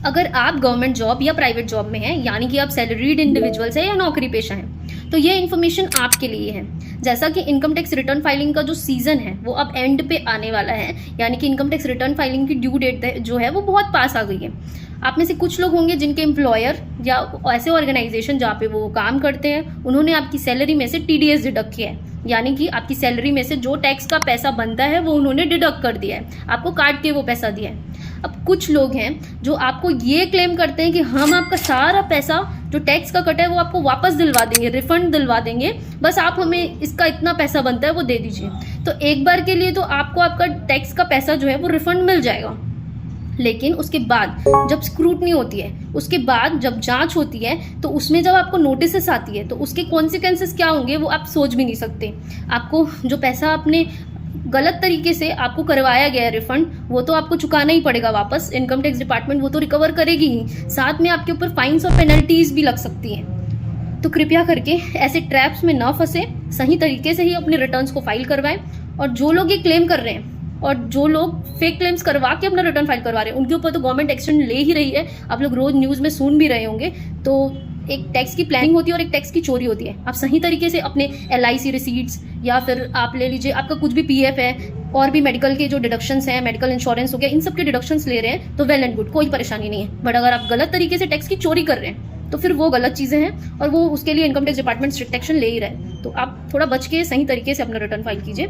अगर आप government job या प्राइवेट जॉब में हैं, यानी कि आप सैलरीड इंडिविजुअल्स हैं या नौकरी पेशा हैं, तो ये इन्फॉर्मेशन आपके लिए है। जैसा कि इनकम टैक्स रिटर्न फाइलिंग का जो सीजन है वो अब एंड पे आने वाला है, यानी कि इनकम टैक्स रिटर्न फाइलिंग की ड्यू डेट जो है वो बहुत पास आ गई है। आप में से कुछ लोग होंगे जिनके एम्प्लॉयर या ऐसे ऑर्गेनाइजेशन जहाँ पे वो काम करते हैं, उन्होंने आपकी सैलरी में से TDS डिडक्ट किया है, यानी कि आपकी सैलरी में से जो टैक्स का पैसा बनता है वो उन्होंने डिडक्ट कर दिया है, आपको काट के वो पैसा दिया है। अब कुछ लोग हैं जो आपको ये क्लेम करते हैं कि हम आपका सारा पैसा जो टैक्स का कटा है वो आपको वापस दिलवा देंगे, रिफंड दिलवा देंगे, बस आप हमें इसका इतना पैसा बनता है वो दे दीजिए। तो एक बार के लिए तो आपको आपका टैक्स का पैसा जो है वो रिफंड मिल जाएगा, लेकिन उसके बाद जब स्क्रूटनी होती है, उसके बाद जब जांच होती है, तो उसमें जब आपको नोटिस आती है तो उसके कॉन्सिक्वेंसेस क्या होंगे वो आप सोच भी नहीं सकते। आपको जो पैसा आपने गलत तरीके से आपको करवाया गया है रिफंड, वो तो आपको चुकाना ही पड़ेगा वापस। इनकम टैक्स डिपार्टमेंट वो तो रिकवर करेगी ही, साथ में आपके ऊपर फाइन्स और पेनल्टीज भी लग सकती हैं। तो कृपया करके ऐसे ट्रैप्स में ना फंसे, सही तरीके से ही अपने रिटर्न्स को फाइल करवाएं। और जो लोग ये क्लेम कर रहे हैं और जो लोग फेक क्लेम्स करवा के अपना रिटर्न फाइल करवा रहे हैं, उनके ऊपर तो गवर्नमेंट एक्शन ले ही रही है। आप लोग रोज न्यूज़ में सुन भी रहे होंगे। तो एक टैक्स की प्लानिंग होती है और एक टैक्स की चोरी होती है। आप सही तरीके से अपने LIC रिसीट्स या फिर आप ले लीजिए आपका कुछ भी PF है और भी मेडिकल के जो डिडक्शंस हैं, मेडिकल इंश्योरेंस हो गया, इन सब के डिडक्शंस ले रहे हैं तो वेल एंड गुड, कोई परेशानी नहीं है। बट अगर आप गलत तरीके से टैक्स की चोरी कर रहे हैं तो फिर वो गलत चीज़ें हैं और वो उसके लिए income tax department strict action ले ही रहा है। तो आप थोड़ा बच के सही तरीके से अपना रिटर्न फाइल कीजिए।